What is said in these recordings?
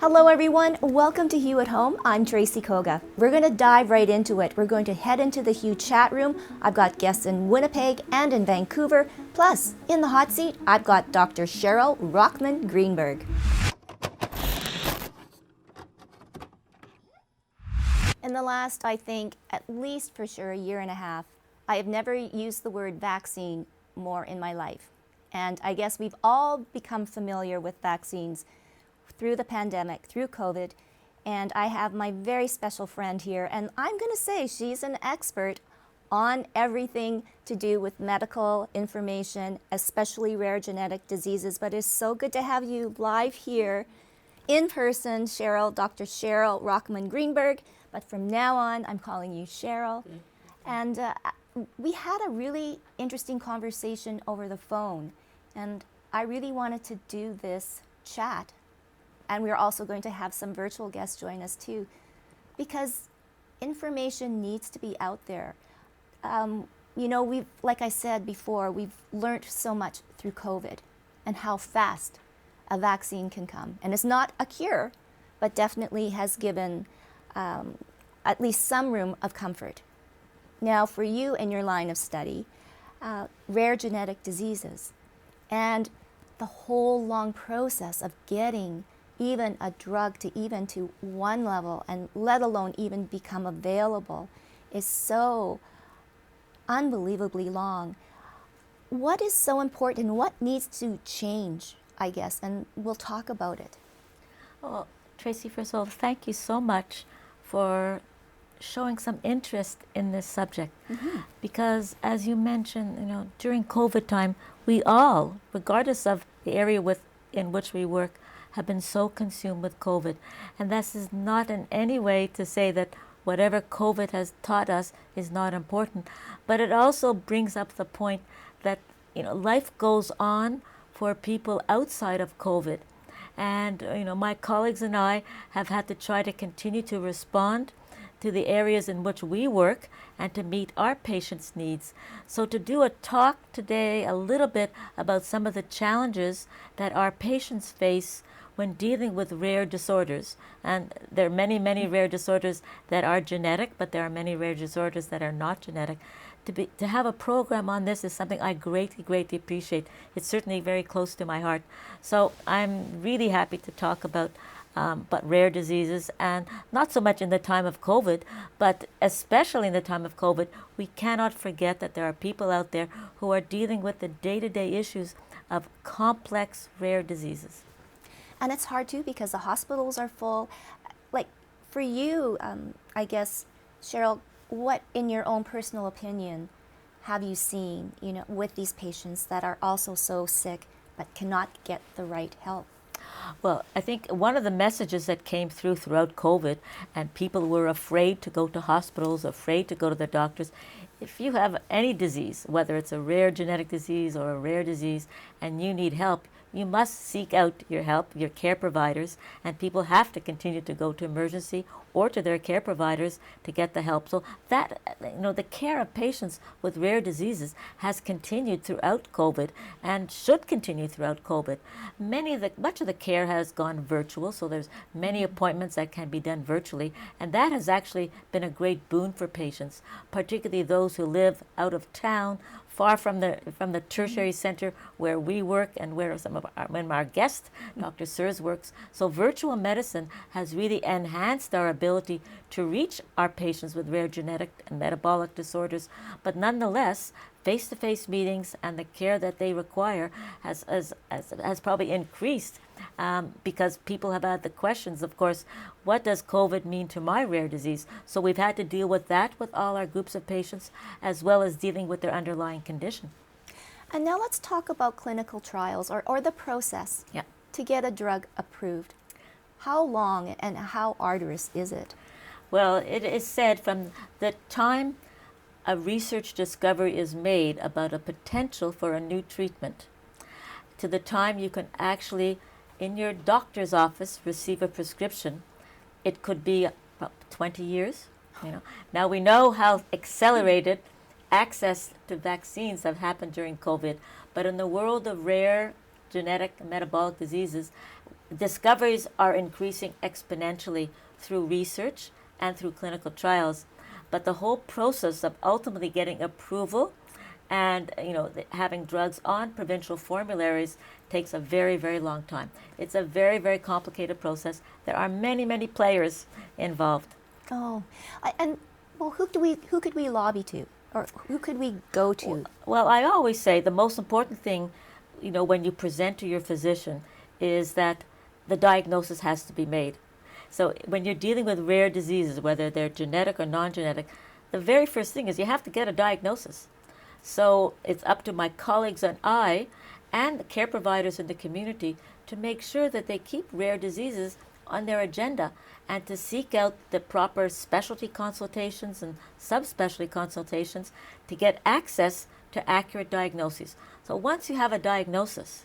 Hello everyone, welcome to Hue at Home. I'm Tracy Koga. We're going to dive right into it. We're going to head into the Hue chat room. I've got guests in Winnipeg and in Vancouver. Plus, in the hot seat, I've got Dr. Cheryl Rockman-Greenberg. In the last, I think, at least for sure, a year and a half, I have never used the word vaccine more in my life. And I guess we've all become familiar with vaccines through the pandemic, through COVID, and I have my very special friend here, and I'm going to say she's an expert on everything to do with medical information, especially rare genetic diseases, but it's so good to have you live here in person, Dr. Cheryl Rockman-Greenberg, but from now on, I'm calling you Cheryl. And we had a really interesting conversation over the phone, and I really wanted to do this chat. And we're also going to have some virtual guests join us too, because information needs to be out there. Like I said before, we've learned so much through COVID and how fast a vaccine can come. And it's not a cure, but definitely has given at least some room of comfort. Now, for you in your line of study, rare genetic diseases, and the whole long process of getting even a drug to even to one level, and let alone even become available, is so unbelievably long. What is so important and what needs to change, I guess, and we'll talk about it. Well, Tracy, first of all, thank you so much for showing some interest in this subject. Because as you mentioned, during COVID time, we all, regardless of the area in which we work, have been so consumed with COVID. And this is not in any way to say that whatever COVID has taught us is not important, but it also brings up the point that life goes on for people outside of COVID. And my colleagues and I have had to try to continue to respond to the areas in which we work and to meet our patients' needs. So to do a talk today a little bit about some of the challenges that our patients face when dealing with rare disorders. And there are many, many rare disorders that are genetic, but there are many rare disorders that are not genetic. To have a program on this is something I greatly, greatly appreciate. It's certainly very close to my heart. So I'm really happy to talk about rare diseases, and not so much in the time of COVID, but especially in the time of COVID, we cannot forget that there are people out there who are dealing with the day-to-day issues of complex rare diseases. And it's hard too because the hospitals are full. Like for you, I guess, Cheryl, what in your own personal opinion have you seen, with these patients that are also so sick but cannot get the right help? Well, I think one of the messages that came throughout COVID, and people were afraid to go to hospitals, afraid to go to the doctors. If you have any disease, whether it's a rare genetic disease or a rare disease, and you need help, you must seek out your help, your care providers, and people have to continue to go to emergency or to their care providers to get the help. So that, the care of patients with rare diseases has continued throughout COVID and should continue throughout COVID. Much of the care has gone virtual, so there's many appointments that can be done virtually, and that has actually been a great boon for patients, particularly those who live out of town, far from the tertiary center where we work and where some of our guest, Dr. Sirrs, works. So virtual medicine has really enhanced our ability to reach our patients with rare genetic and metabolic disorders. But nonetheless, face-to-face meetings and the care that they require has probably increased because people have had the questions, of course, what does COVID mean to my rare disease? So we've had to deal with that with all our groups of patients, as well as dealing with their underlying condition. And now let's talk about clinical trials or the process to get a drug approved. How long and how arduous is it? Well, it is said from the time a research discovery is made about a potential for a new treatment to the time you can actually, in your doctor's office, receive a prescription, it could be about 20 years. Now we know how accelerated access to vaccines have happened during COVID, but in the world of rare genetic and metabolic diseases, discoveries are increasing exponentially through research and through clinical trials, but the whole process of ultimately getting approval and having drugs on provincial formularies takes a very, very long time. It's a very, very complicated process. There are many, many players involved. Oh, and well, who could we lobby to, or who could we go to? Well, I always say the most important thing, when you present to your physician, is that the diagnosis has to be made. So when you're dealing with rare diseases, whether they're genetic or non-genetic, the very first thing is you have to get a diagnosis. So it's up to my colleagues and I and the care providers in the community to make sure that they keep rare diseases on their agenda and to seek out the proper specialty consultations and subspecialty consultations to get access to accurate diagnoses. So once you have a diagnosis,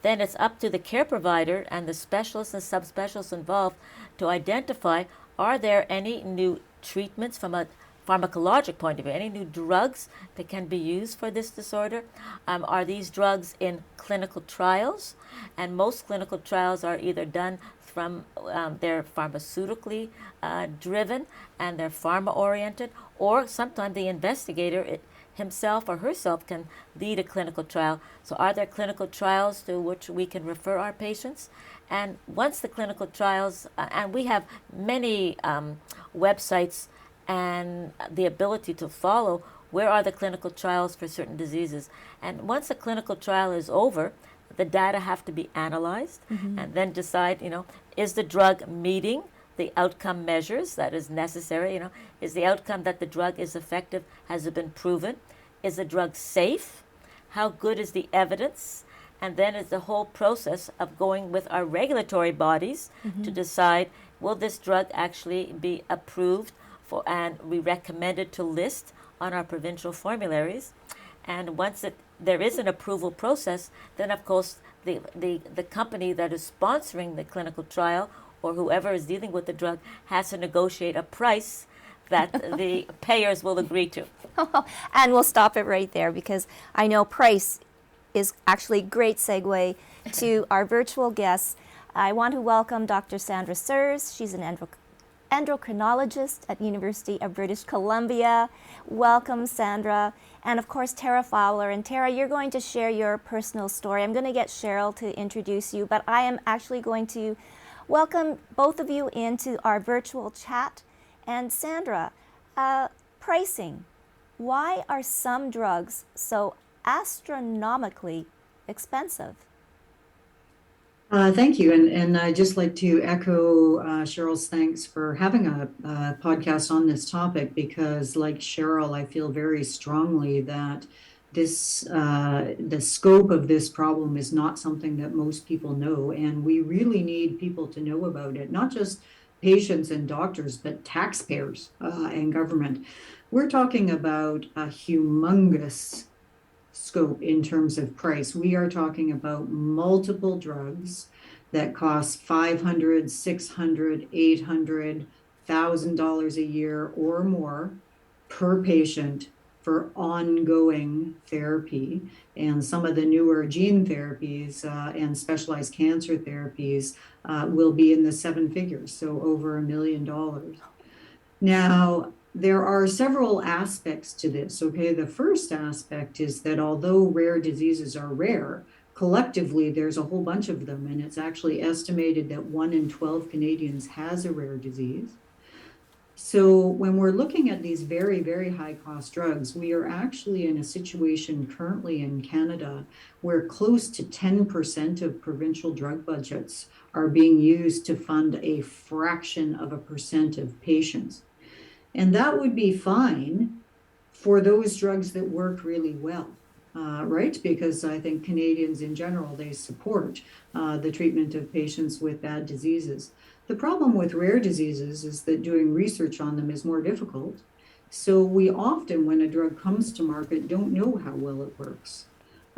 then it's up to the care provider and the specialists and subspecialists involved to identify, are there any new treatments from a pharmacologic point of view, any new drugs that can be used for this disorder? Are these drugs in clinical trials? And most clinical trials are either done from they're pharmaceutically driven and they're pharma oriented, or sometimes the investigator himself or herself can lead a clinical trial. So are there clinical trials to which we can refer our patients? And once the clinical trials, and we have many websites and the ability to follow where are the clinical trials for certain diseases. And once a clinical trial is over, the data have to be analyzed and then decide, is the drug meeting the outcome measures that is necessary? Is the outcome that the drug is effective? Has it been proven? Is the drug safe? How good is the evidence? And then it's the whole process of going with our regulatory bodies to decide, will this drug actually be approved and we recommend it to list on our provincial formularies. And once there is an approval process, then of course the company that is sponsoring the clinical trial or whoever is dealing with the drug has to negotiate a price that the payers will agree to. And we'll stop it right there because I know price is actually a great segue to our virtual guests. I want to welcome Dr. Sandra Sirrs. She's an endocrinologist at University of British Columbia. Welcome, Sandra. And of course, Tara Fowler. And Tara, you're going to share your personal story. I'm going to get Cheryl to introduce you, but I am actually going to welcome both of you into our virtual chat. And Sandra, pricing. Why are some drugs so astronomically expensive? Thank you. And I'd just like to echo Cheryl's thanks for having a podcast on this topic, because like Cheryl, I feel very strongly that the scope of this problem is not something that most people know. And we really need people to know about it, not just patients and doctors, but taxpayers and government. We're talking about a humongous scope in terms of price. We are talking about multiple drugs that cost $500, $600, $800, $1,000 a year or more per patient for ongoing therapy. And some of the newer gene therapies and specialized cancer therapies will be in the seven figures, so over $1 million. Now, there are several aspects to this, okay? The first aspect is that although rare diseases are rare, collectively there's a whole bunch of them, and it's actually estimated that 1 in 12 Canadians has a rare disease. So when we're looking at these very, very high cost drugs, we are actually in a situation currently in Canada where close to 10% of provincial drug budgets are being used to fund a fraction of a percent of patients. And that would be fine for those drugs that work really well, right? Because I think Canadians in general, they support the treatment of patients with bad diseases. The problem with rare diseases is that doing research on them is more difficult. So we often, when a drug comes to market, don't know how well it works.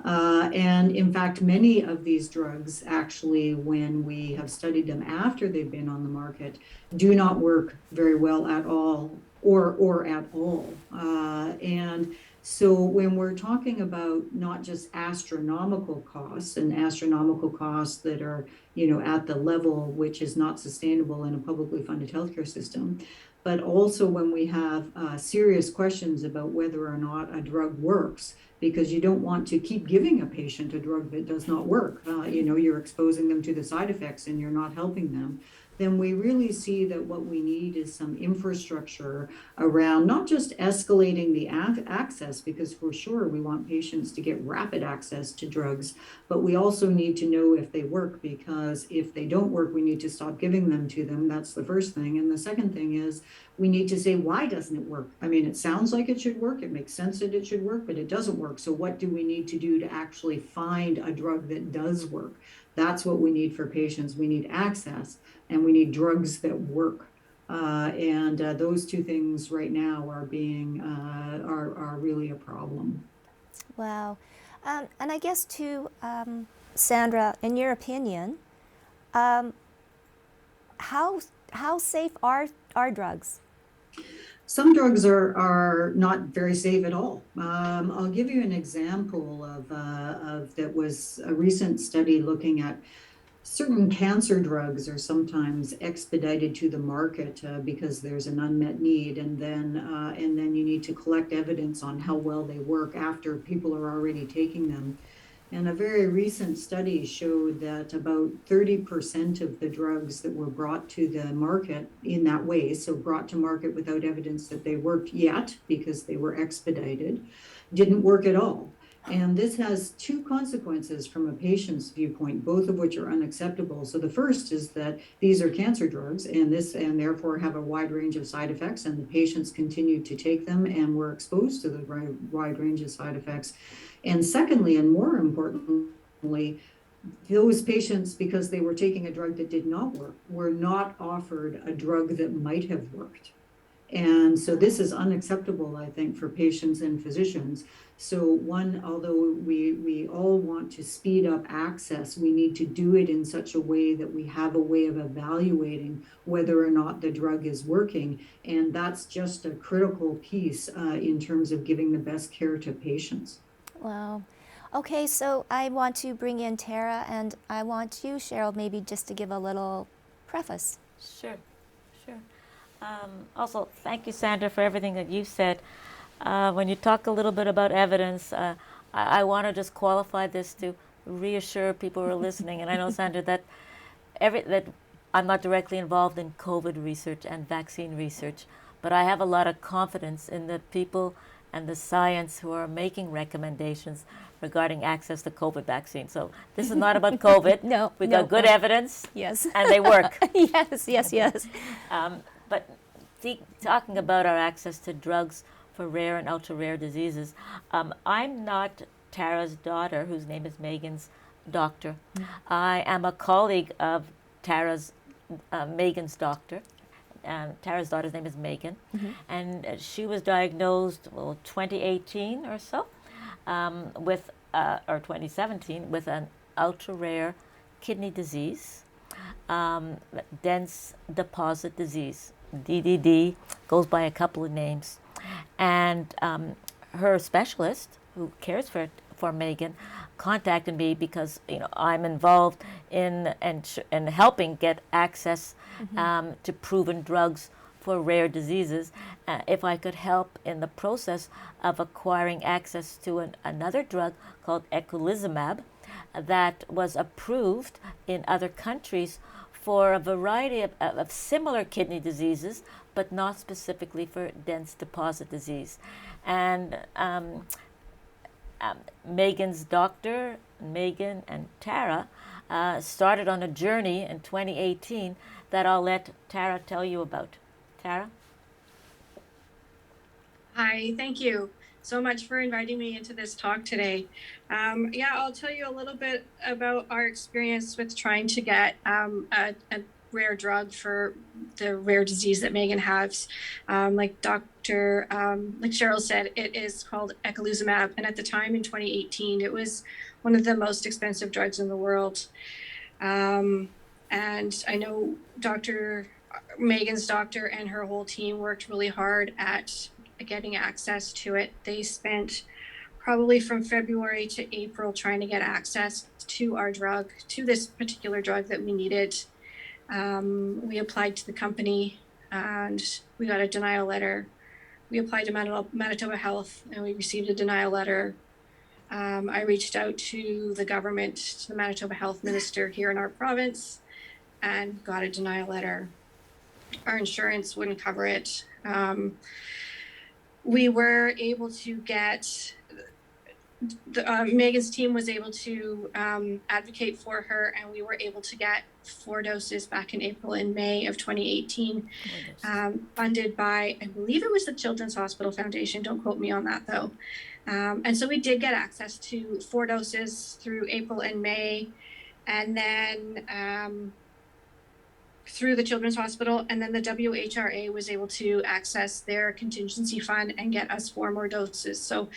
And in fact, many of these drugs actually, when we have studied them after they've been on the market, do not work very well at all or at all. And So when we're talking about not just astronomical costs and astronomical costs that are, at the level which is not sustainable in a publicly funded healthcare system, but also when we have serious questions about whether or not a drug works, because you don't want to keep giving a patient a drug that does not work. You're exposing them to the side effects and you're not helping them. Then we really see that what we need is some infrastructure around not just escalating the access, because for sure we want patients to get rapid access to drugs, but we also need to know if they work, because if they don't work, we need to stop giving them to them. That's the first thing. And the second thing is we need to say, why doesn't it work? I mean, it sounds like it should work. It makes sense that it should work, but it doesn't work. So what do we need to do to actually find a drug that does work? That's what we need for patients. We need access and we need drugs that work. And those two things right now are being are really a problem. Wow. And I guess too, Sandra, in your opinion, how safe are drugs? Some drugs are not very safe at all. I'll give you an example of that was a recent study looking at certain cancer drugs are sometimes expedited to the market because there's an unmet need, and then you need to collect evidence on how well they work after people are already taking them. And a very recent study showed that about 30% of the drugs that were brought to the market in that way, so brought to market without evidence that they worked yet because they were expedited, didn't work at all. And this has two consequences from a patient's viewpoint, both of which are unacceptable. So the first is that these are cancer drugs and therefore have a wide range of side effects, and the patients continue to take them and were exposed to the wide range of side effects. And secondly, and more importantly, those patients, because they were taking a drug that did not work, were not offered a drug that might have worked. And so this is unacceptable, I think, for patients and physicians. So although we all want to speed up access, we need to do it in such a way that we have a way of evaluating whether or not the drug is working. And that's just a critical piece in terms of giving the best care to patients. Wow. Okay, so I want to bring in Tara, and I want you, Cheryl, maybe just to give a little preface. Sure. Also, thank you, Sandra, for everything that you said. When you talk a little bit about evidence, I want to just qualify this to reassure people who are listening. And I know, Sandra, that I'm not directly involved in COVID research and vaccine research, but I have a lot of confidence in the people and the science who are making recommendations regarding access to COVID vaccine. So this is not about COVID. No, We've got good evidence. Yes. And they work. Yes. But talking about our access to drugs for rare and ultra-rare diseases, I'm not Tara's daughter, whose name is Megan's doctor. I am a colleague of Megan's doctor. Tara's daughter's name is Megan, and she was diagnosed, 2018 or so, or 2017, with an ultra-rare kidney disease, dense deposit disease, DDD, goes by a couple of names. And her specialist, who cares for Megan, contacted me because I'm involved in helping get access to proven drugs for rare diseases. If I could help in the process of acquiring access to another drug called eculizumab that was approved in other countries for a variety of similar kidney diseases, but not specifically for dense deposit disease. And Megan's doctor, Megan and Tara, started on a journey in 2018 that I'll let Tara tell you about. Tara? Hi, thank you so much for inviting me into this talk today. I'll tell you a little bit about our experience with trying to get a rare drug for the rare disease that Megan has. Like Cheryl said, it is called eculizumab, and at the time in 2018, it was one of the most expensive drugs in the world. And I know Megan's doctor and her whole team worked really hard at getting access to it. They spent probably from February to April trying to get access to our drug, to this particular drug that we needed. We applied to the company and we got a denial letter. We applied to Manitoba Health and we received a denial letter. I reached out to the government, to the Manitoba Health Minister here in our province, and got a denial letter. Our insurance wouldn't cover it. We were able to get, Megan's team was able to advocate for her, and we were able to get 4 doses back in April and May of 2018, funded by, I believe it was the Children's Hospital Foundation. Don't quote me on that though. And so we did get access to 4 doses through April and May, and then through the Children's Hospital, and then the WHRA was able to access their contingency fund and get us 4 more doses. So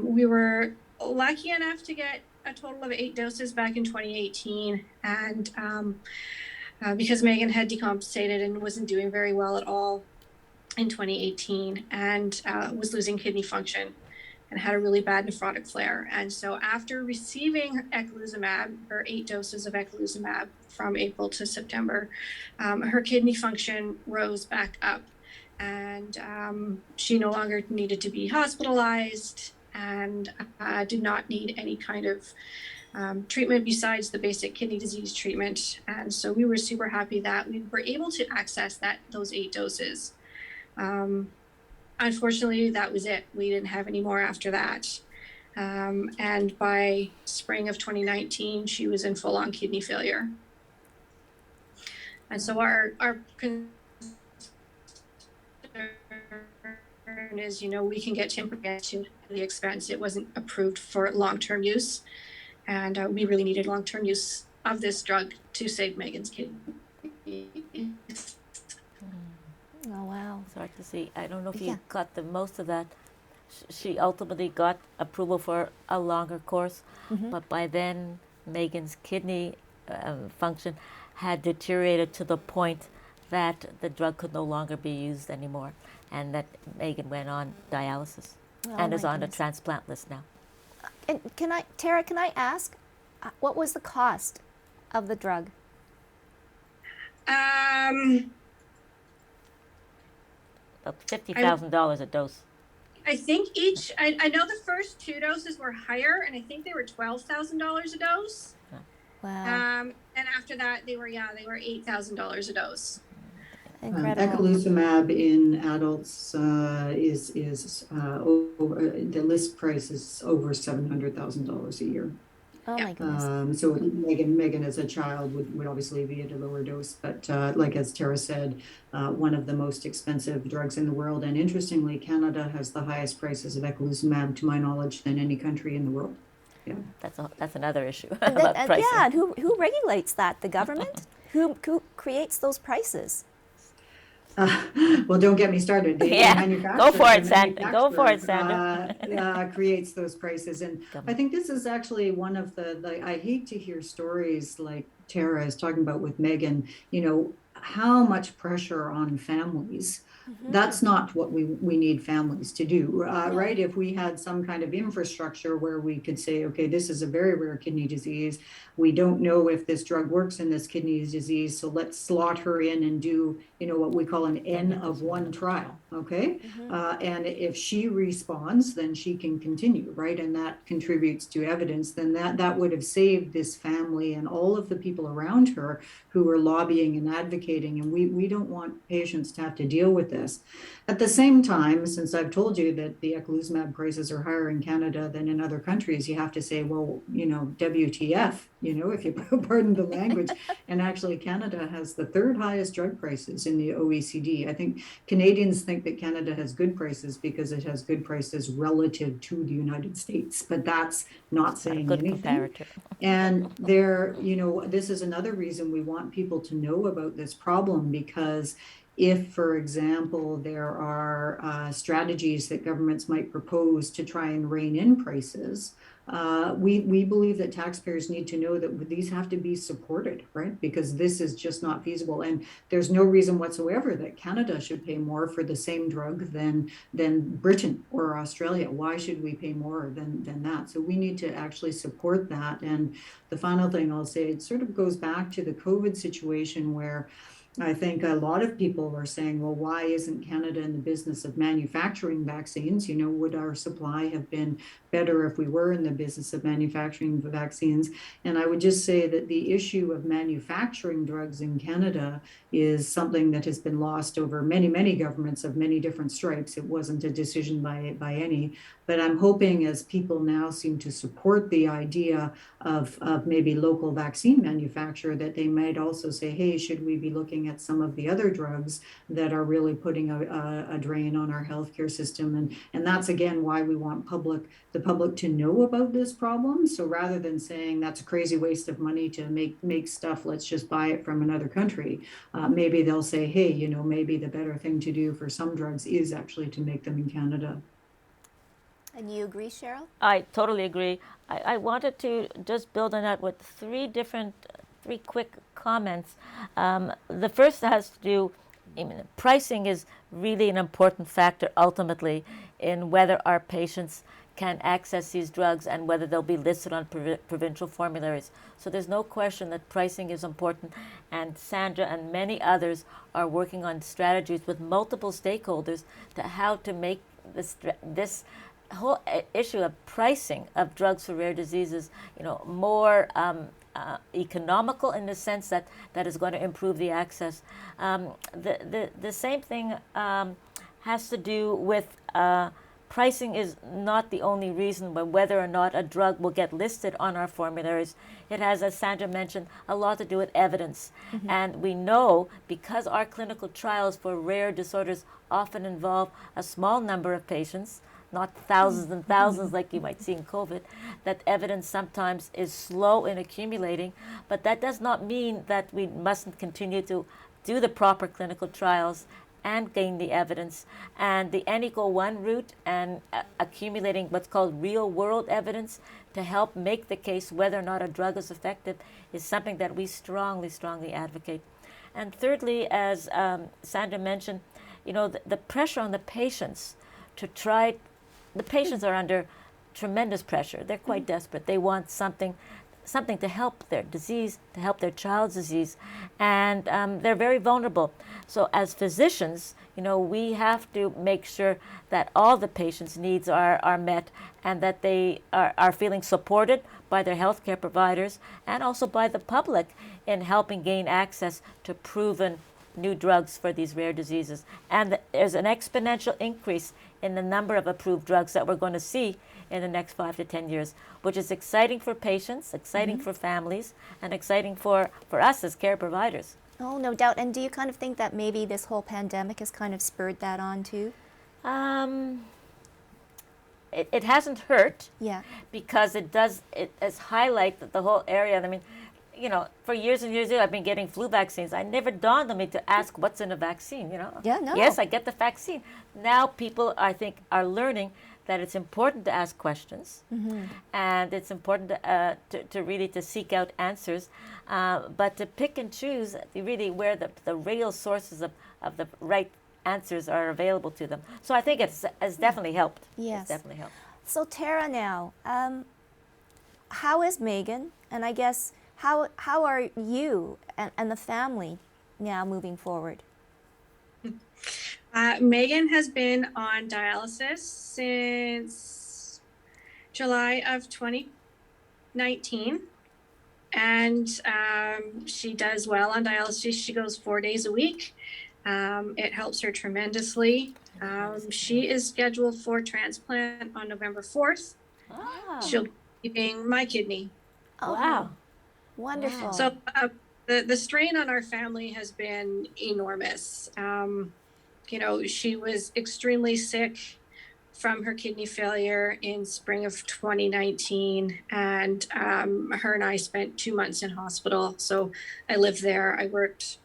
we were lucky enough to get a total of 8 doses back in 2018. And because Megan had decompensated and wasn't doing very well at all in 2018 and was losing kidney function and had a really bad nephrotic flare. And so after receiving eculizumab, or 8 doses of eculizumab from April to September, her kidney function rose back up, and she no longer needed to be hospitalized and did not need any kind of treatment besides the basic kidney disease treatment. And so we were super happy that we were able to access those 8 doses. Unfortunately, that was it. We didn't have any more after that. And by spring of 2019, she was in full-on kidney failure. And so our concern is, we can get Timberland to the expense. It wasn't approved for long-term use. And we really needed long-term use of this drug to save Megan's kidney. Oh, wow. Sorry to see. I don't know if Yeah. you got the most of that. She ultimately got approval for a longer course, but by then Megan's kidney function had deteriorated to the point that the drug could no longer be used anymore, and that Megan went on dialysis and is on a transplant list now. And Tara, can I ask, what was the cost of the drug? About $50,000 a dose. I think I know the first 2 doses were higher, and I think they were $12,000 a dose. Wow. And after that, they were $8,000 a dose. Incredible. Eculizumab in adults is over, the list price is over $700,000 a year. Oh my goodness. So Megan as a child would obviously be at a lower dose, but like as Tara said, one of the most expensive drugs in the world. And interestingly, Canada has the highest prices of eculizumab, to my knowledge, than any country in the world. Yeah. That's another issue about pricing. Yeah, and who regulates that? The government? Who creates those prices? Well, don't get me started. The Go for it, Sandra. Go for it, Sandra. Creates those prices. And I think this is actually one of I hate to hear stories like Tara is talking about with Megan, how much pressure on families. That's not what we need families to do, right? If we had some kind of infrastructure where we could say, okay, this is a very rare kidney disease. We don't know if this drug works in this kidney disease, so let's slot her in and do, what we call an N of 1 trial, okay? And if she responds, then she can continue, right? And that contributes to evidence. Then that would have saved this family and all of the people around her who were lobbying and advocating. And we don't want patients to have to deal with this. At the same time, since I've told you that the eculizumab prices are higher in Canada than in other countries, you have to say, well, WTF, if you pardon the language. And actually, Canada has the 3rd highest drug prices in the OECD. I think Canadians think that Canada has good prices because it has good prices relative to the United States, but that's not saying Good anything. comparator. And this is another reason we want people to know about this problem, because if, for example, there are strategies that governments might propose to try and rein in prices, we believe that taxpayers need to know that these have to be supported, right? Because this is just not feasible. And there's no reason whatsoever that Canada should pay more for the same drug than Britain or Australia. Why should we pay more than that? So we need to actually support that. And the final thing I'll say, it sort of goes back to the COVID situation where I think a lot of people are saying, well, why isn't Canada in the business of manufacturing vaccines? Would our supply have been better if we were in the business of manufacturing the vaccines? And I would just say that the issue of manufacturing drugs in Canada is something that has been lost over many, many governments of many different stripes. It wasn't a decision by any, but I'm hoping as people now seem to support the idea of maybe local vaccine manufacture, that they might also say, hey, should we be looking at some of the other drugs that are really putting a drain on our healthcare system? And that's again why we want the public to know about this problem. So rather than saying that's a crazy waste of money to make stuff, let's just buy it from another country, maybe they'll say, hey, maybe the better thing to do for some drugs is actually to make them in Canada. And you agree, Cheryl? I totally agree. I wanted to just build on that with three quick comments. The first has to do, pricing is really an important factor ultimately in whether our patients can access these drugs and whether they'll be listed on provincial formularies. So there's no question that pricing is important, and Sandra and many others are working on strategies with multiple stakeholders to how to make this whole issue of pricing of drugs for rare diseases, more economical in the sense that is going to improve the access. The same thing has to do with pricing is not the only reason whether or not a drug will get listed on our formularies. It has, as Sandra mentioned, a lot to do with evidence. Mm-hmm. And we know, because our clinical trials for rare disorders often involve a small number of patients, not thousands and thousands like you might see in COVID, that evidence sometimes is slow in accumulating. But that does not mean that we mustn't continue to do the proper clinical trials and gain the evidence. And the N=1 route and accumulating what's called real-world evidence to help make the case whether or not a drug is effective is something that we strongly, strongly advocate. And thirdly, as Sandra mentioned, the pressure on the patients to try. The patients are under tremendous pressure. They're quite desperate. They want something to help their disease, to help their child's disease, and they're very vulnerable. So as physicians, we have to make sure that all the patients' needs are met and that they are feeling supported by their healthcare providers and also by the public in helping gain access to proven new drugs for these rare diseases. And there's an exponential increase in the number of approved drugs that we're going to see in the next 5 to 10 years, which is exciting for patients, exciting for families, and exciting for us as care providers. Oh, no doubt. And do you kind of think that maybe this whole pandemic has kind of spurred that on too? It hasn't hurt. Yeah. Because it has highlighted the whole area. I mean, for years and years, I've been getting flu vaccines. I never dawned on me to ask what's in a vaccine, Yeah, no. Yes, I get the vaccine. Now people, I think, are learning that it's important to ask questions, and it's important to really seek out answers, but to pick and choose really where the real sources of the right answers are available to them. So I think it's definitely helped. Yes. It's definitely helped. So Tara, now, how is Megan? And I guess, how are you and the family now moving forward? Megan has been on dialysis since July of 2019, and she does well on dialysis. She goes 4 days a week. It helps her tremendously. She is scheduled for transplant on November 4th. Oh. She'll be giving my kidney. Oh, wow. Wonderful. So the strain on our family has been enormous. She was extremely sick from her kidney failure in spring of 2019, and her and I spent 2 months in hospital. So I lived there. I worked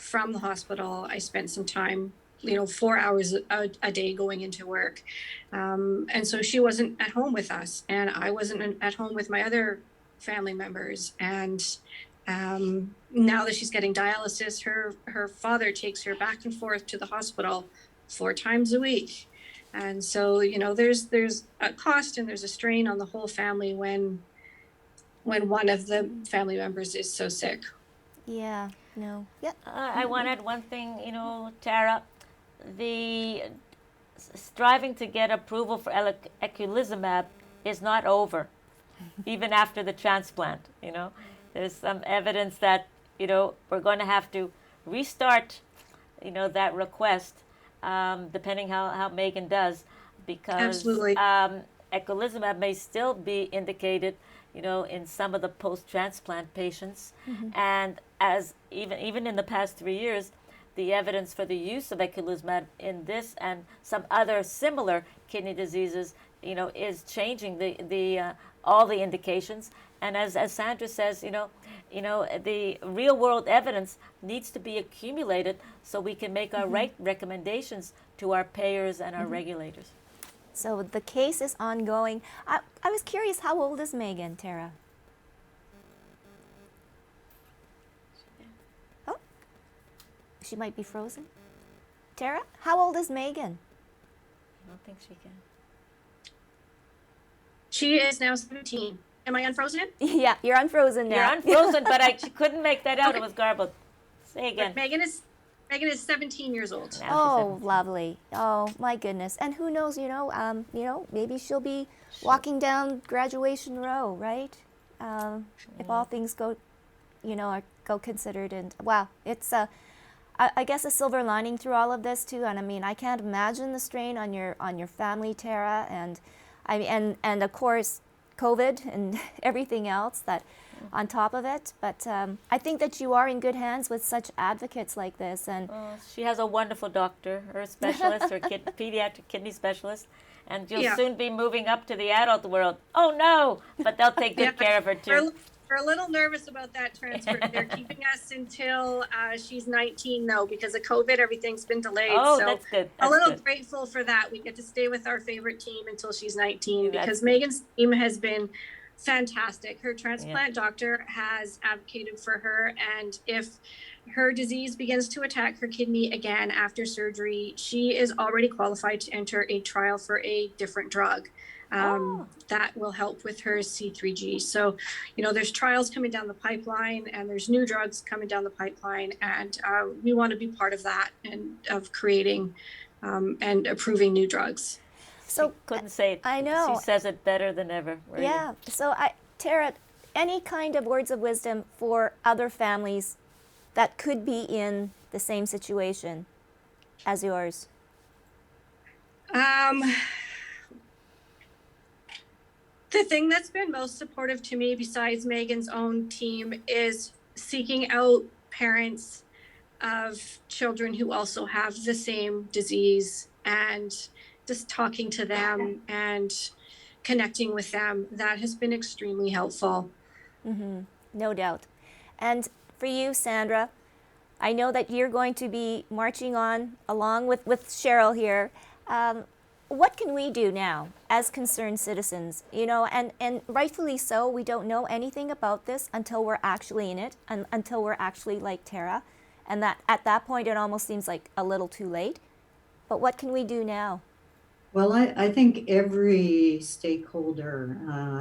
from the hospital, I spent some time, 4 hours a day going into work. And so she wasn't at home with us, and I wasn't at home with my other family members. And now that she's getting dialysis, her father takes her back and forth to the hospital 4 times a week. And so, there's a cost and there's a strain on the whole family when one of the family members is so sick. Yeah, no. Yeah. I want to add one thing, Tara. The striving to get approval for eculizumab is not over, even after the transplant. There's some evidence that we're going to have to restart, that request, depending how Megan does, because Absolutely. Eculizumab may still be indicated, in some of the post-transplant patients, and as even in the past 3 years, the evidence for the use of eculizumab in this and some other similar kidney diseases, is changing the all the indications. And as Sandra says, the real world evidence needs to be accumulated so we can make our right recommendations to our payers and our regulators. So the case is ongoing. I was curious, how old is Megan, Tara? Oh, she might be frozen. Tara, how old is Megan? I don't think she can. She is now 17. Am I unfrozen? Yeah, you're unfrozen now. You're unfrozen, but she couldn't make that out. Okay. It was garbled. Say again. Megan is 17 years old. Oh, lovely. Oh, my goodness. And who knows, maybe she'll be walking down graduation row, right? If all things go, go considered. And wow, it's I guess a silver lining through all of this too. And I mean, I can't imagine the strain on your family, Tara, and and of course, COVID and everything else that on top of it. But I think that you are in good hands with such advocates like this. And she has a wonderful doctor, her specialist, her pediatric kidney specialist, and you'll soon be moving up to the adult world. Oh no, but they'll take good care of her too. We're a little nervous about that transfer. They're keeping us until she's 19 though, because of COVID, everything's been delayed. Oh, so that's good. That's a little grateful for that. We get to stay with our favorite team until she's 19 because Megan's team has been fantastic. Her transplant doctor has advocated for her, and if her disease begins to attack her kidney again after surgery, she is already qualified to enter a trial for a different drug that will help with her C3G. So, there's trials coming down the pipeline, and there's new drugs coming down the pipeline, and we want to be part of that and of creating and approving new drugs. So she couldn't say it. I know. She says it better than ever. Right? Yeah. So, Tara, any kind of words of wisdom for other families that could be in the same situation as yours? The thing that's been most supportive to me, besides Megan's own team, is seeking out parents of children who also have the same disease and just talking to them and connecting with them. That has been extremely helpful. No doubt. And for you, Sandra, I know that you're going to be marching on along with Cheryl here. What can we do now as concerned citizens? And rightfully so, we don't know anything about this until we're actually in it, and until we're actually like Tara. And that at that point, it almost seems like a little too late. But what can we do now? Well, I think every stakeholder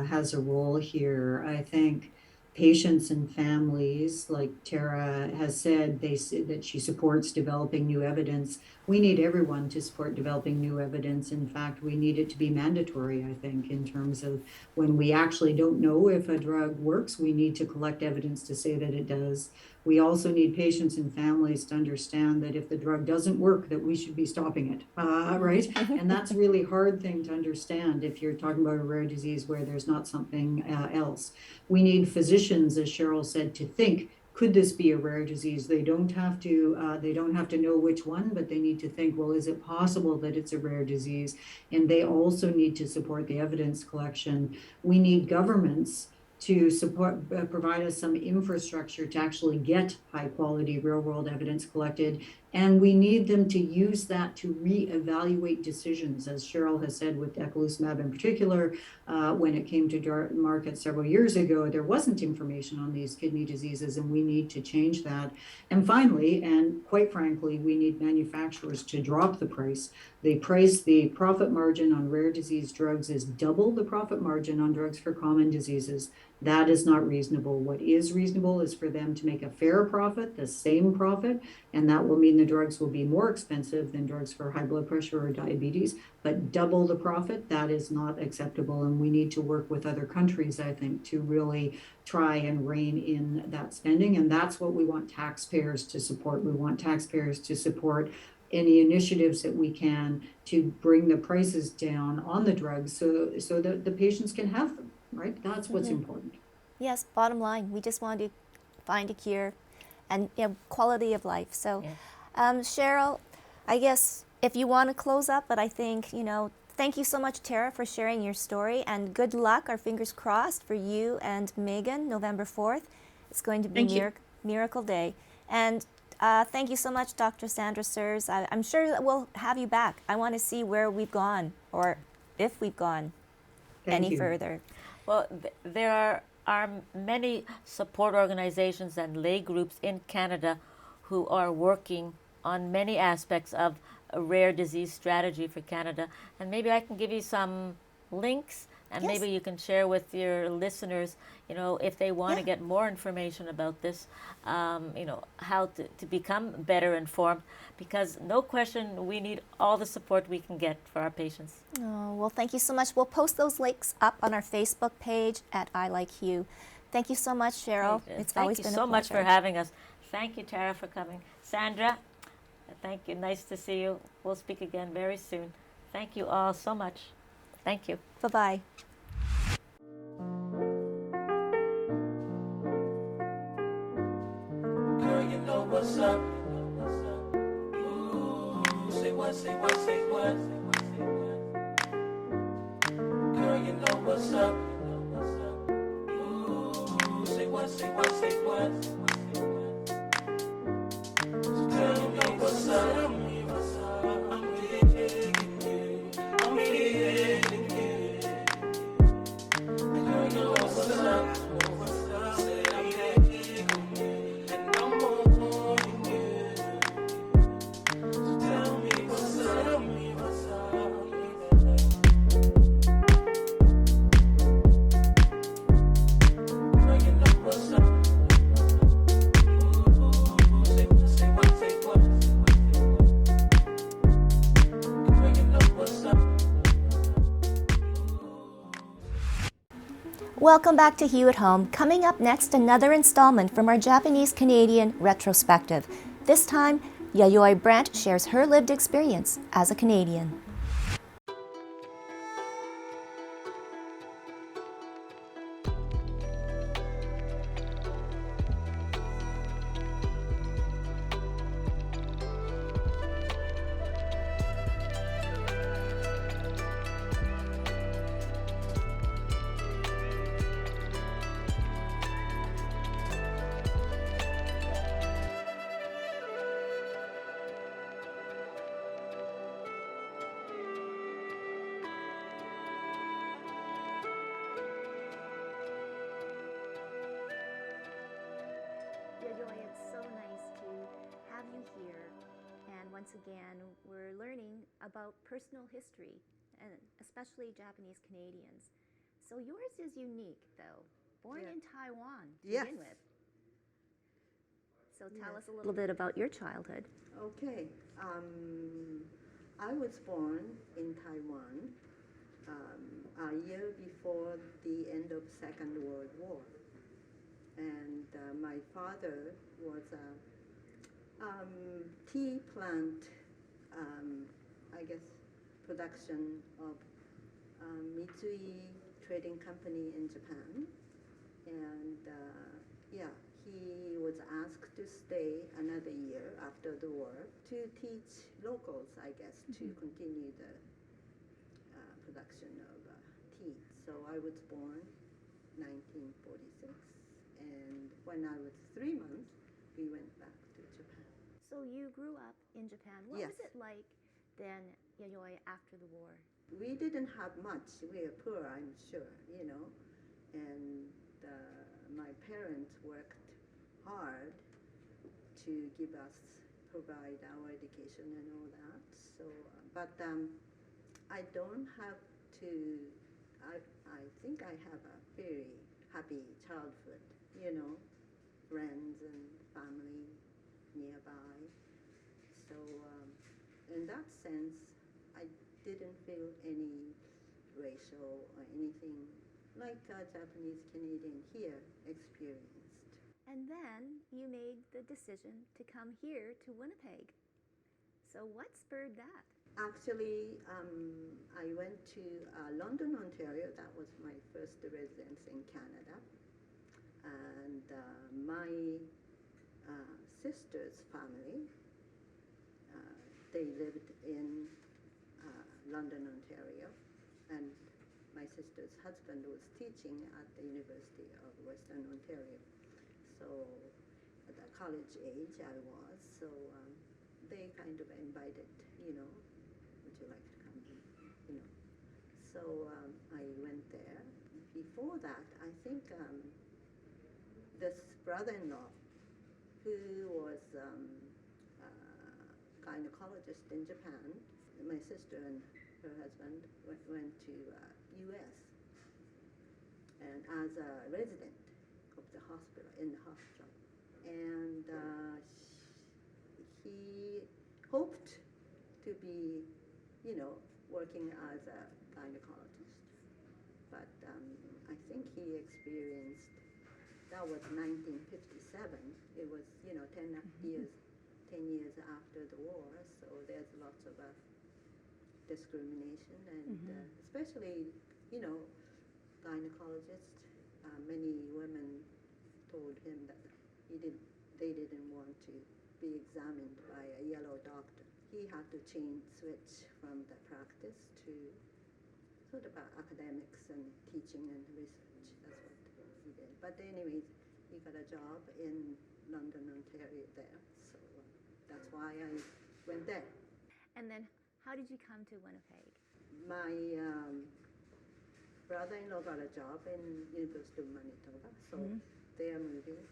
has a role here. I think patients and families, like Tara has said, they said that she supports developing new evidence. We need everyone to support developing new evidence. In fact, we need it to be mandatory, I think, in terms of when we actually don't know if a drug works, we need to collect evidence to say that it does. We also need patients and families to understand that if the drug doesn't work, that we should be stopping it, right? And that's a really hard thing to understand if you're talking about a rare disease where there's not something else. We need physicians, as Cheryl said, to think, could this be a rare disease? They don't have to know which one, but they need to think, well, is it possible that it's a rare disease? And they also need to support the evidence collection. We need governments to support, provide us some infrastructure to actually get high quality real world evidence collected. And we need them to use that to reevaluate decisions, as Cheryl has said with eculizumab in particular. When it came to market several years ago, there wasn't information on these kidney diseases, and we need to change that. And finally, and quite frankly, we need manufacturers to drop the price. The profit margin on rare disease drugs is double the profit margin on drugs for common diseases. That is not reasonable. What is reasonable is for them to make a fair profit, the same profit, and that will mean the drugs will be more expensive than drugs for high blood pressure or diabetes, but double the profit, that is not acceptable. And we need to work with other countries, I think, to really try and rein in that spending. And that's what we want taxpayers to support. We want taxpayers to support any initiatives that we can to bring the prices down on the drugs so that the patients can have them, right? That's what's important. Yes, bottom line, we just want to find a cure and quality of life. So, Cheryl, I guess if you want to close up, but I think, thank you so much, Tara, for sharing your story, and good luck, our fingers crossed, for you and Megan, November 4th. It's going to be Miracle Day. And thank you so much, Dr. Sandra Sirrs. I'm sure that we'll have you back. I want to see where we've gone, or if we've gone any further. Well, there are many support organizations and lay groups in Canada who are working on many aspects of a rare disease strategy for Canada. And maybe I can give you some links, and maybe you can share with your listeners, if they want to get more information about this, how to become better informed, because no question, we need all the support we can get for our patients. Oh, well, thank you so much. We'll post those links up on our Facebook page at iLikeHue. Thank you so much, Cheryl. It's always been a pleasure. Thank you so much for having us. Thank you, Tara, for coming. Sandra, thank you. Nice to see you. We'll speak again very soon. Thank you all so much. Thank you. Bye-bye. Girl, you know what's up. Ooh, say what, say what, say what. Girl, you know what's up. Ooh, say what, say what, say what. So tell me what's up. I'm begging you. I'm begging you. Girl, you know what's up. Say I'm begging you. And I'm wanting you. So tell me what's up. Tell me what's up. Girl, you know what's up. Ooh, say what, say what, say what. Girl, you know what's up. Welcome back to Hue at Home. Coming up next, another installment from our Japanese-Canadian retrospective. This time, Yayoi Brandt shares her lived experience as a Canadian. Yayoi, it's so nice to have you here. And once again, we're learning about personal history, and especially Japanese Canadians. So yours is unique, though. Born in Taiwan to begin with. So tell us a little bit about your childhood. Okay. I was born in Taiwan a year before the end of Second World War. And my father was a tea plant, I guess, production of Mitsui Trading Company in Japan. And he was asked to stay another year after the war to teach locals, I guess, to continue the production of tea. So I was born 1946. And when I was 3 months, we went back to Japan. So you grew up in Japan. What was Yes. it like then, Yayoi, after the war? We didn't have much. We were poor, I'm sure, and my parents worked hard to provide our education and all that. So, but I don't have to, I think I have a very happy childhood, friends and family nearby. So in that sense, I didn't feel any racial or anything like a Japanese Canadian here experienced. And then you made the decision to come here to Winnipeg. So what spurred that? Actually, I went to London, Ontario. That was my first residence in Canada. And my sister's family, they lived in London, Ontario. And my sister's husband was teaching at the University of Western Ontario. So at the college age I was, so they kind of invited, would you like to come, So I went there. Before that, I think this brother-in-law, who was a gynecologist in Japan, my sister and her husband went to U.S. and as a resident of the hospital, in the hospital. And he hoped to be, working as a gynecologist. But I think he experienced, that was 1957. It was, 10 years after the war, so there's lots of discrimination, and especially, gynecologists, many women told him that they didn't want to be examined by a yellow doctor. He had to switch from the practice to sort of academics and teaching and research. That's what he did. But anyways, he got a job in London, Ontario there. So that's why I went there. And then how did you come to Winnipeg? My brother-in-law got a job in University of Manitoba, so they are moving.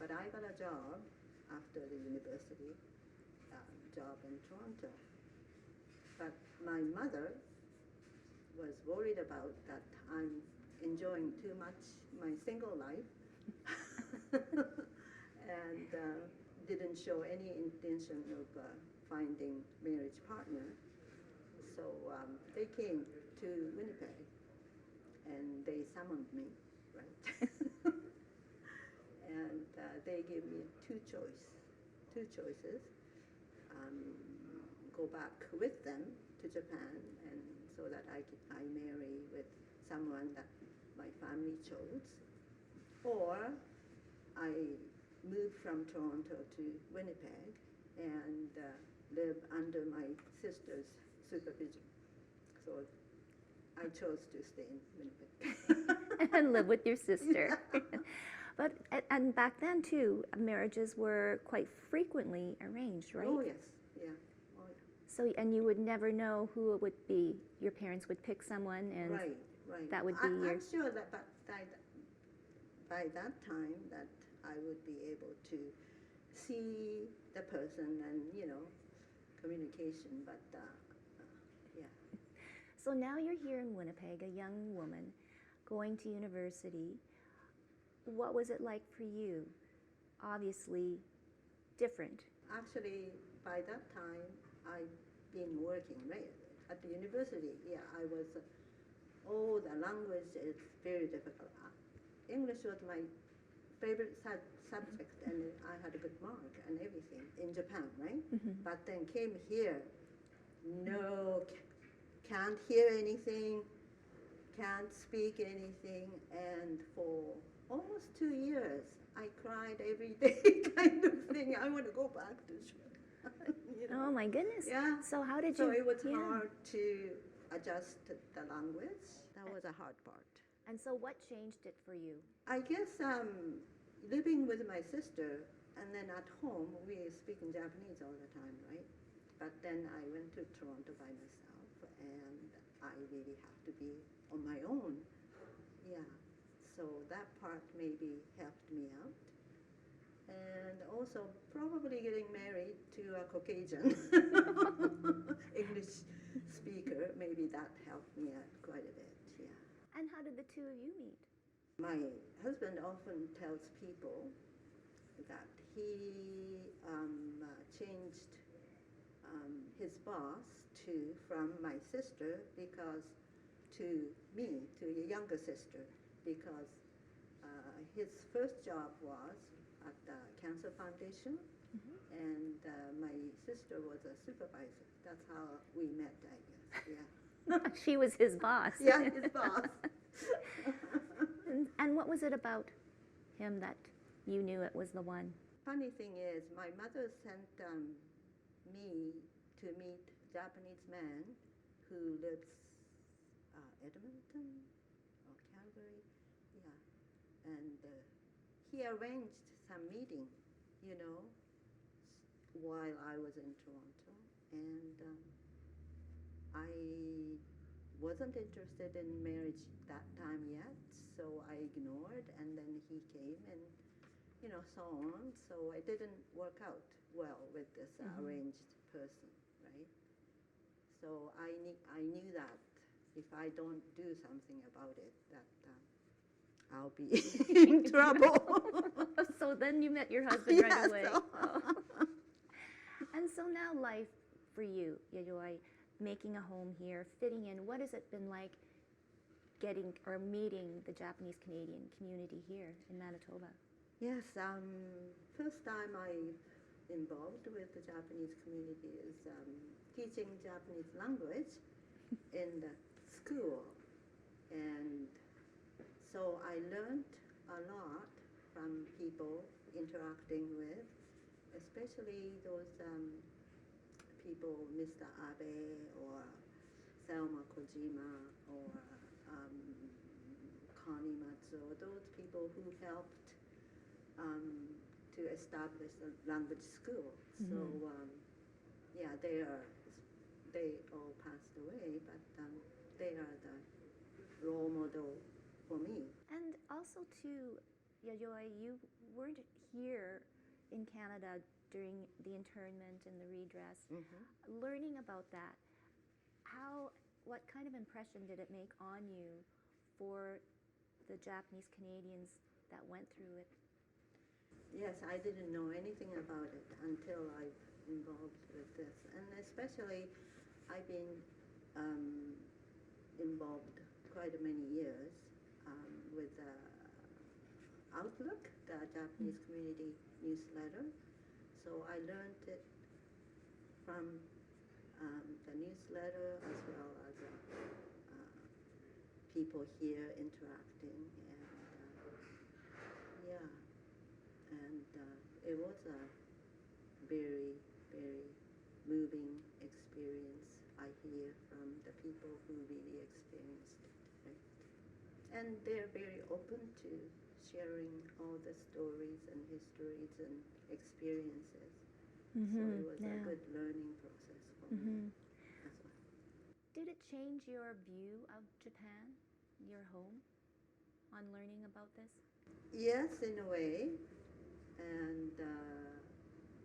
But I got a job after the university, job in Toronto. But my mother was worried about that I'm enjoying too much my single life and didn't show any intention of finding marriage partner. So they came to Winnipeg and they summoned me, right? And they gave me two choices. Go back with them to Japan, and so that I marry with someone that my family chose, or I move from Toronto to Winnipeg and live under my sister's supervision. So I chose to stay in Winnipeg. And live with your sister. But and back then too, marriages were quite frequently arranged, right? Oh yes, yeah. Oh yeah. So and you would never know who it would be. Your parents would pick someone, and Right. that would be your. I'm sure that by that time that I would be able to see the person and communication, but yeah. So now you're here in Winnipeg, a young woman, going to university. What was it like for you? Obviously different. Actually, by that time, I'd been working, right? At the university, yeah, I was, the language is very difficult. English was my favorite subject, and I had a good mark and everything in Japan, right? But then came here, can't hear anything, can't speak anything, and for almost 2 years, I cried every day, kind of thing. I want to go back to school. Oh my goodness. Yeah. So how did So you? it was yeah. hard to adjust to the language. That was a hard part. And so what changed it for you? I guess living with my sister, and then at home we speak in Japanese all the time, right? But then I went to Toronto by myself, and I really have to be on my own. Yeah, so that part maybe helped me out. And also probably getting married to a Caucasian English speaker, maybe that helped me out quite a bit, yeah. And how did the two of you meet? My husband often tells people that he changed his boss from my sister to me, to a younger sister, because his first job was at the Cancer Foundation, and my sister was a supervisor. That's how we met, I guess, yeah. She was his boss. Yeah, his boss. And what was it about him that you knew it was the one? Funny thing is, my mother sent me to meet a Japanese man who lives Edmonton or Calgary, yeah. And he arranged some meeting, you know, while I was in Toronto. And I wasn't interested in marriage that time yet, so I ignored, and then he came and, you know, so on. So it didn't work out well with this arranged person, right? So I knew that if I don't do something about it, that I'll be in trouble. So then you met your husband right Yes. away. Oh. And so now life for you, Yayoi, making a home here, fitting in, what has it been like getting or meeting the Japanese Canadian community here in Manitoba? Yes, first time I involved with the Japanese community is teaching Japanese language in the school. And so I learned a lot from people interacting with, especially those people, Mr. Abe or Selma Kojima or Connie Matsuo, those people who helped to establish a language school. So yeah, they all passed away, but they are the role model for me. And also too, Yayoi, you weren't here in Canada during the internment and the redress. Learning about that, what kind of impression did it make on you for the Japanese Canadians that went through it? Yes, I didn't know anything about it until I involved with this, and especially I've been involved quite many years with Outlook, the Japanese community newsletter. So I learned it from the newsletter as well as people here interacting, and yeah, and it was a very, very moving experience. I hear from the people who really experienced it, right? And they're very open to sharing all the stories and histories and experiences. So it was a good learning process for me as well. Did it change your view of Japan, your home, on learning about this? Yes, in a way, and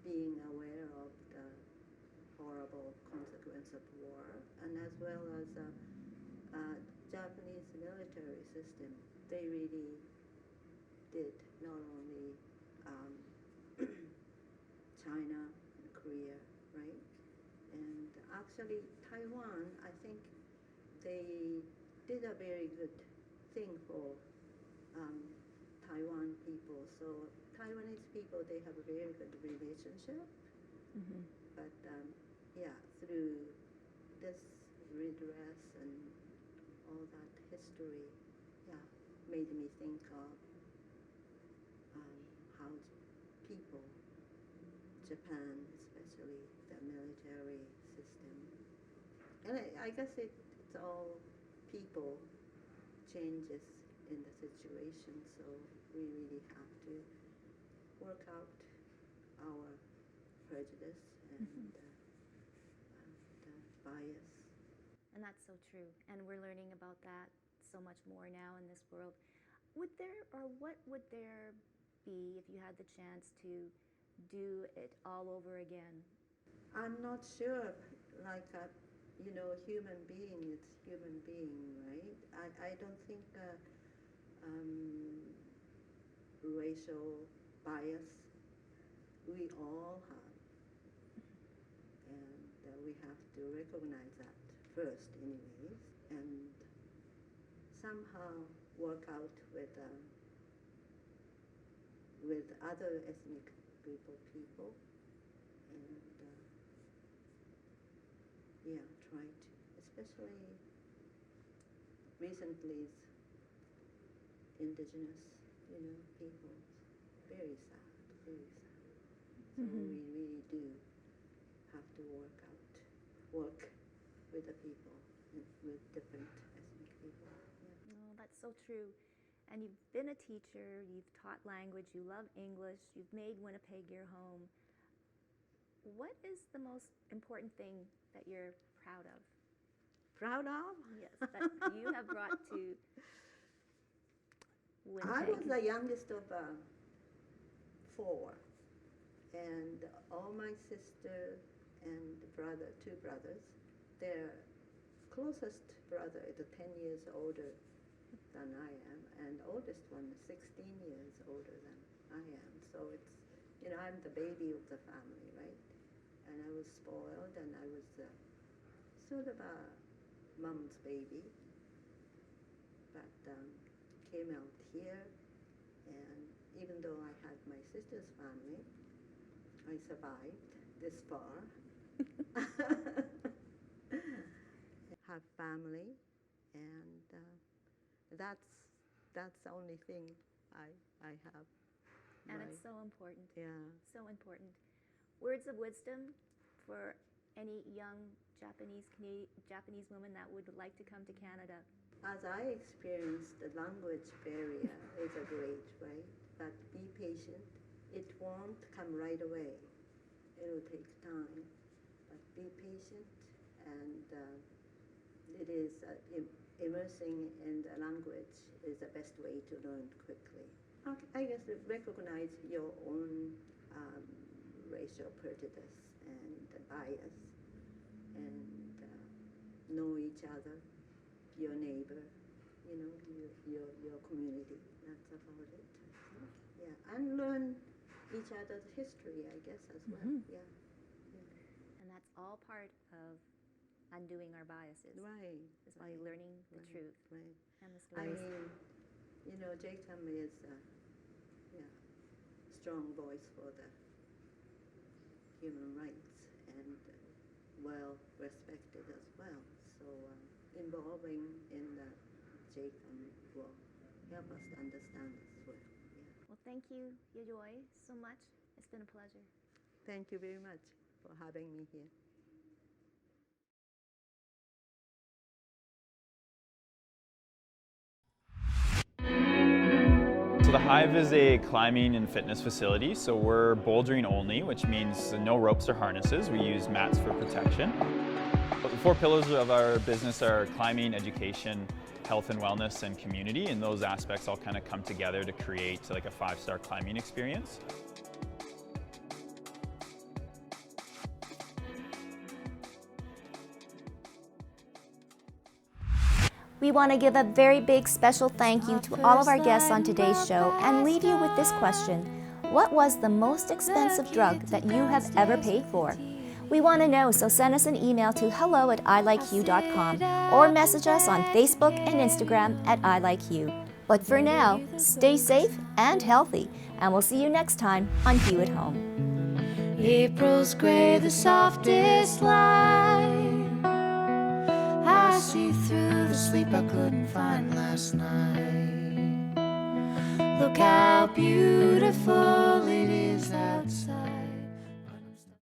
being aware of the horrible consequence of war, and as well as Japanese military system. They really did not only China and Korea, right? And actually Taiwan, I think they did a very good thing for Taiwan people. So Taiwanese people, they have a very good relationship. But yeah, through this redress and all that history, yeah, made me think of how people, Japan especially, the military system. And I guess it's all people changes in the situation. So we really have to work out our prejudice and bias. And that's so true. And we're learning about that so much more now in this world. Would there, or what would there be if you had the chance to do it all over again? I'm not sure, like a, human being, it's human being, right? I don't think racial bias we all have, and we have to recognize that first anyways, and somehow work out with other ethnic group of people, and try to, especially recently, indigenous, people, very sad, very sad. So we really do have to work with the people, with different ethnic people. Yeah. Oh, that's so true. And you've been a teacher, you've taught language, you love English, you've made Winnipeg your home. What is the most important thing that you're proud of? Proud of? Yes, that you have brought to Winnipeg. I was the youngest of 4, and all my sister and brother, 2 brothers, their closest brother is 10 years older than I am, and oldest one is 16 years older than I am. So it's, I'm the baby of the family, right? And I was spoiled, and I was sort of a mom's baby, but came out here, and even though I had my sister's family, I survived this far. Have family, and that's the only thing I have. And it's so important. Yeah. So important. Words of wisdom for any young Japanese woman that would like to come to Canada. As I experienced, the language barrier is a great, right? But be patient. It won't come right away. It'll take time. But be patient, and it is immersing in the language is the best way to learn quickly. I guess recognize your own racial prejudice and bias, and know each other, your neighbor, your community. That's about it. Yeah, and learn each other's history, I guess, as well. Yeah. And that's all part of undoing our biases. Right. Is by learning the truth. Right. And the I stories. mean, Jacob is strong voice for the human rights, and well respected as well. So involving in the Jacob will help us to understand as well. Yeah. Well, thank you, Yayoi, so much. It's been a pleasure. Thank you very much for having me here. So the Hive is a climbing and fitness facility, so we're bouldering only, which means no ropes or harnesses. We use mats for protection. But the 4 pillars of our business are climbing, education, health and wellness, and community, and those aspects all kind of come together to create like a 5-star climbing experience. We want to give a very big special thank you to all of our guests on today's show and leave you with this question. What was the most expensive drug that you have ever paid for? We want to know, so send us an email to hello@ilikehue.com or message us on Facebook and Instagram at iLikeHue. But for now, stay safe and healthy, and we'll see you next time on Hue at Home. April's gray, the softest light. I see through the sleep I couldn't find last night. Look how beautiful it is outside.